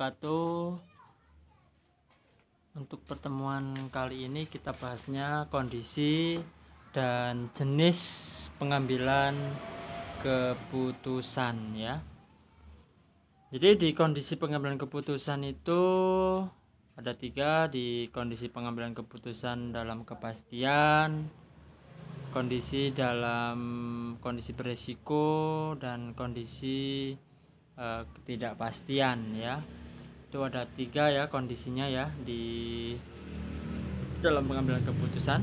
wabarakatuh. Untuk pertemuan kali ini kita bahasnya kondisi dan jenis pengambilan keputusan ya. Jadi di kondisi pengambilan keputusan itu ada 3, di kondisi pengambilan keputusan dalam kepastian, kondisi dalam kondisi beresiko, dan kondisi ketidakpastian ya. Itu ada 3 ya kondisinya ya di dalam pengambilan keputusan.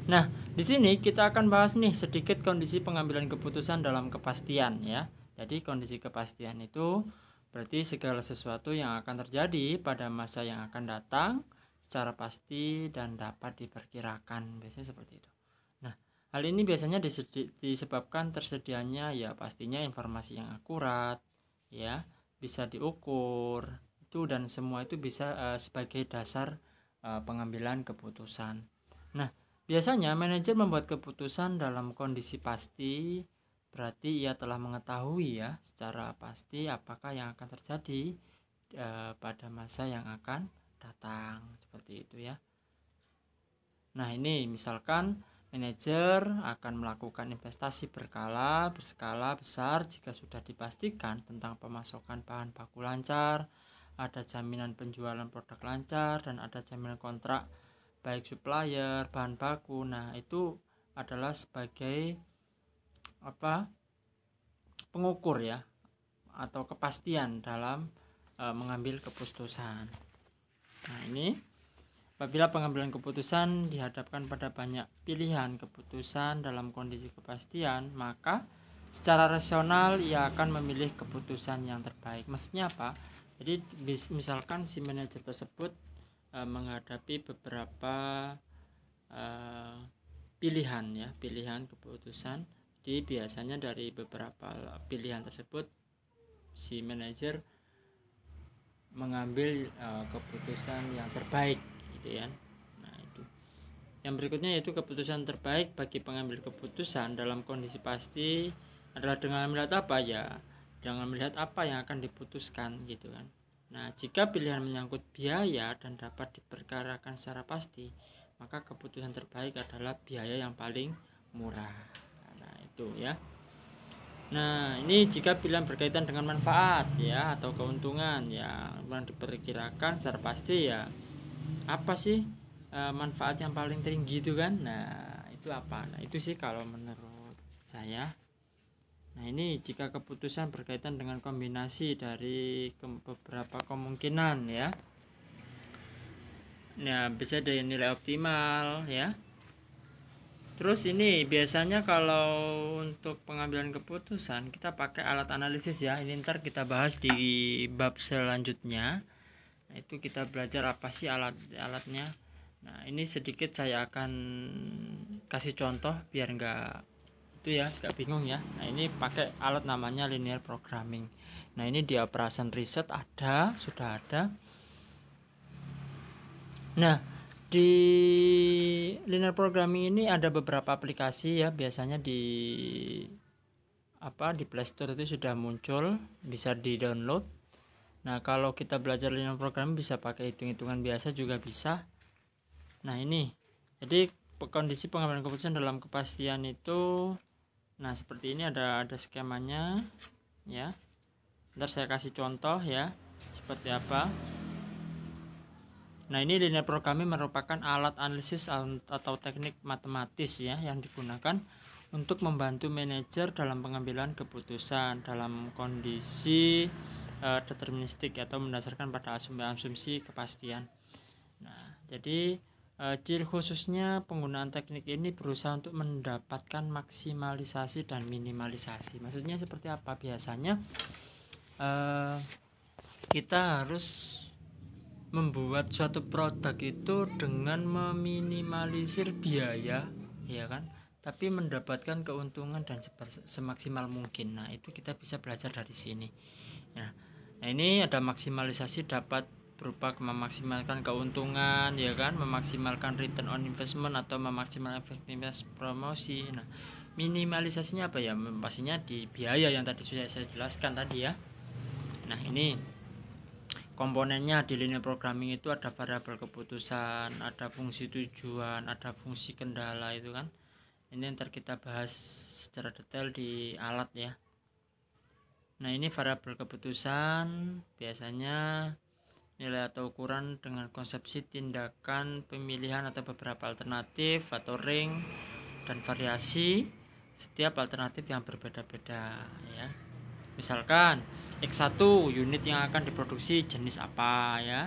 Nah, di sini kita akan bahas nih sedikit kondisi pengambilan keputusan dalam kepastian ya. Jadi kondisi kepastian itu berarti segala sesuatu yang akan terjadi pada masa yang akan datang secara pasti dan dapat diperkirakan, biasanya seperti itu. Nah, hal ini biasanya disebabkan tersedianya ya pastinya informasi yang akurat ya, bisa diukur itu, dan semua itu bisa sebagai dasar pengambilan keputusan. Nah, biasanya manajer membuat keputusan dalam kondisi pasti, berarti ia telah mengetahui ya secara pasti apakah yang akan terjadi pada masa yang akan datang, seperti itu ya. Nah, ini misalkan manajer akan melakukan investasi berskala besar jika sudah dipastikan tentang pemasokan bahan baku lancar, ada jaminan penjualan produk lancar, dan ada jaminan kontrak baik supplier bahan baku. Nah, itu adalah sebagai pengukur ya atau kepastian dalam mengambil keputusan. Nah, ini apabila pengambilan keputusan dihadapkan pada banyak pilihan keputusan dalam kondisi kepastian, maka secara rasional ia akan memilih keputusan yang terbaik. Maksudnya apa? Jadi misalkan si manajer tersebut menghadapi beberapa pilihan keputusan. Jadi biasanya dari beberapa pilihan tersebut si manajer mengambil keputusan yang terbaik gitu ya. Nah, itu. Yang berikutnya yaitu keputusan terbaik bagi pengambil keputusan dalam kondisi pasti adalah dengan melihat apa ya? Dengan melihat apa yang akan diputuskan gitu kan. Nah, jika pilihan menyangkut biaya dan dapat diperkirakan secara pasti, maka keputusan terbaik adalah biaya yang paling murah. Nah, itu ya. Nah, ini jika pilihan berkaitan dengan manfaat ya atau keuntungan yang diperkirakan secara pasti ya, apa sih manfaat yang paling tinggi itu kan. Nah, itu apa? Nah, itu sih kalau menurut saya. Nah, ini jika keputusan berkaitan dengan kombinasi dari beberapa kemungkinan ya. Nah, bisa dari nilai optimal ya. Terus ini biasanya kalau untuk pengambilan keputusan kita pakai alat analisis ya. Ini ntar kita bahas di bab selanjutnya. Nah, itu kita belajar apa sih alatnya. Nah, ini sedikit saya akan kasih contoh biar nggak bingung ya. Nah, ini pakai alat namanya linear programming. Nah, ini di Operation Research sudah ada. Nah, di linear programming ini ada beberapa aplikasi ya, biasanya di Play Store itu sudah muncul, bisa di-download. Nah, kalau kita belajar linear programming bisa pakai hitung-hitungan biasa juga bisa. Nah, ini. Jadi kondisi pengambilan keputusan dalam kepastian itu seperti ini ada skemanya ya. Ntar saya kasih contoh ya seperti apa. Nah, ini linear programming merupakan alat analisis atau teknik matematis ya yang digunakan untuk membantu manajer dalam pengambilan keputusan dalam kondisi deterministik atau mendasarkan pada asumsi kepastian. Nah, jadi ciri khususnya penggunaan teknik ini berusaha untuk mendapatkan maksimalisasi dan minimalisasi. Maksudnya seperti apa? Biasanya kita harus membuat suatu produk itu dengan meminimalisir biaya ya kan, tapi mendapatkan keuntungan dan semaksimal mungkin. Nah, itu kita bisa belajar dari sini ya. Nah, ini ada maksimalisasi dapat berupa memaksimalkan keuntungan ya kan, memaksimalkan return on investment atau memaksimalkan efektivitas promosi. Nah, minimalisasinya apa ya? Pastinya di biaya yang tadi sudah saya jelaskan tadi ya. Nah, ini komponennya di linear programming itu ada variabel keputusan, ada fungsi tujuan, ada fungsi kendala itu kan. Ini ntar kita bahas secara detail di alat ya. Nah, ini variabel keputusan biasanya nilai atau ukuran dengan konsepsi tindakan pemilihan atau beberapa alternatif atau ring dan variasi setiap alternatif yang berbeda-beda ya. Misalkan X1 unit yang akan diproduksi jenis apa ya.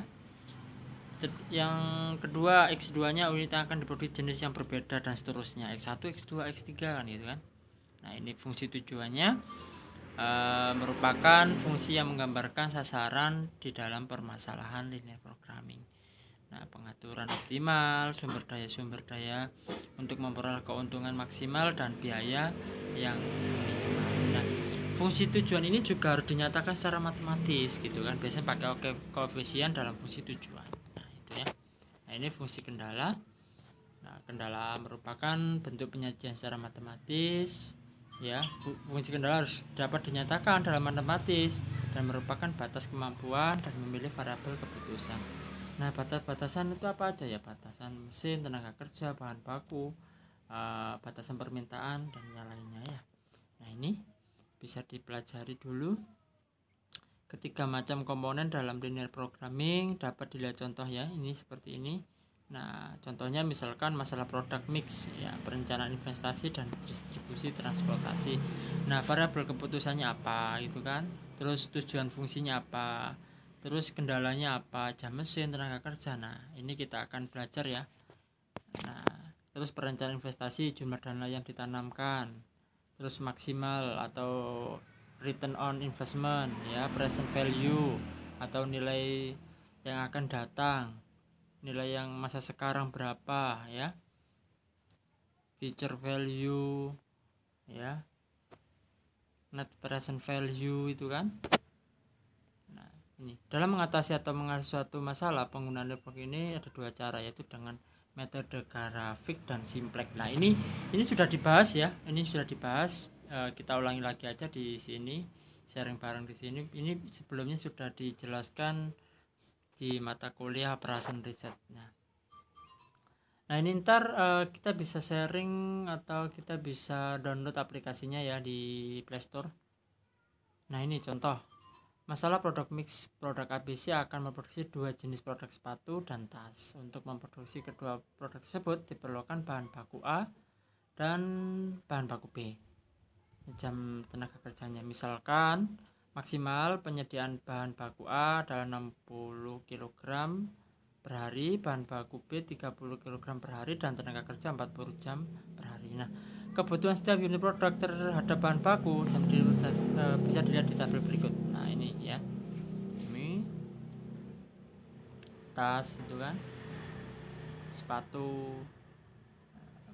Yang kedua X2 nya unit yang akan diproduksi jenis yang berbeda dan seterusnya, X1, X2, X3 kan gitu kan. Nah, ini fungsi tujuannya merupakan fungsi yang menggambarkan sasaran di dalam permasalahan linear programming. Nah, pengaturan optimal sumber daya untuk memperoleh keuntungan maksimal dan biaya yang minimal. Nah, fungsi tujuan ini juga harus dinyatakan secara matematis gitu kan. Biasanya pakai koefisien dalam fungsi tujuan. Nah, itu ya. Nah, ini fungsi kendala. Nah, kendala merupakan bentuk penyajian secara matematis. Ya, fungsi kendala harus dapat dinyatakan dalam matematis dan merupakan batas kemampuan dan memilih variabel keputusan. Nah, batas-batasan itu apa aja ya? Batasan mesin, tenaga kerja, bahan baku, batasan permintaan dan yang lainnya ya. Nah, ini bisa dipelajari dulu. Ketiga macam komponen dalam linear programming dapat dilihat contoh ya. Ini seperti ini. Nah, contohnya misalkan masalah produk mix ya, perencanaan investasi dan distribusi transportasi. Nah, variabel keputusannya apa gitu kan? Terus tujuan fungsinya apa? Terus kendalanya apa? Jam mesin, tenaga kerja. Nah, ini kita akan belajar ya. Nah, terus perencanaan investasi, jumlah dana yang ditanamkan. Terus maksimal atau return on investment ya, present value atau nilai yang akan datang. Nilai yang masa sekarang berapa ya, future value ya, net present value itu kan. Nah, ini dalam mengatasi atau mengatasi suatu masalah penggunaan network ini ada dua cara, yaitu dengan metode grafik dan simplex. Nah, ini sudah dibahas ya, ini sudah dibahas. Kita ulangi lagi aja di sini, sharing bareng di sini. Ini sebelumnya sudah dijelaskan di mata kuliah operation riset. Nah, ini ntar kita bisa sharing atau kita bisa download aplikasinya ya di Play Store. Nah, ini contoh masalah produk mix. Produk ABC akan memproduksi dua jenis produk sepatu dan tas. Untuk memproduksi kedua produk tersebut diperlukan bahan baku A dan bahan baku B. Jam tenaga kerjanya misalkan maksimal penyediaan bahan baku A adalah 60 kg per hari, bahan baku B 30 kg per hari, dan tenaga kerja 40 jam per hari. Nah, kebutuhan setiap unit produk terhadap bahan baku bisa dilihat di tabel berikut. Nah, ini ya, ini tas itu kan, sepatu,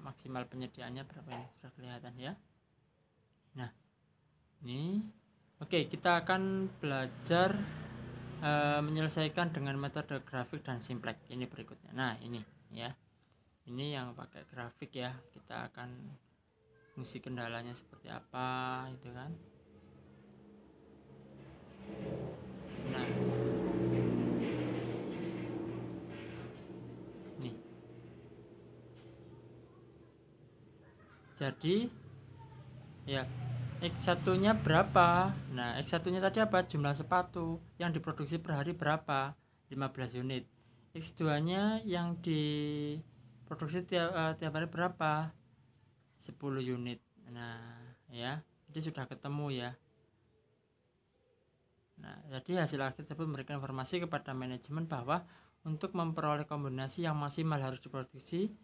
maksimal penyediaannya berapa ini sudah kelihatan ya. Nah, ini oke, kita akan belajar menyelesaikan dengan metode grafik dan simplex ini berikutnya. Nah, ini ya, ini yang pakai grafik ya, kita akan fungsi kendalanya seperti apa itu kan. Nah, ini jadi ya, X1 nya berapa? Nah, X1 nya tadi apa? Jumlah sepatu yang diproduksi per hari berapa? 15 unit. X2 nya yang diproduksi tiap hari berapa? 10 unit. Nah, ya, ini sudah ketemu ya. Nah, jadi hasil akhir tersebut memberikan informasi kepada manajemen bahwa untuk memperoleh kombinasi yang maksimal harus diproduksi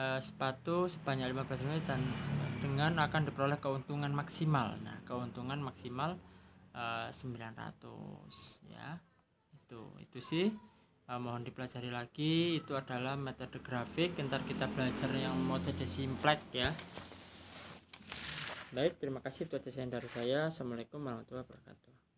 sepatu sebanyak 15 unit dan dengan akan diperoleh keuntungan maksimal. Nah, keuntungan maksimal 900 ya. Itu sih mohon dipelajari lagi. Itu adalah metode grafik. Ntar kita belajar yang metode simplex ya. Baik, terima kasih. Itu aja dari saya. Assalamualaikum warahmatullahi wabarakatuh.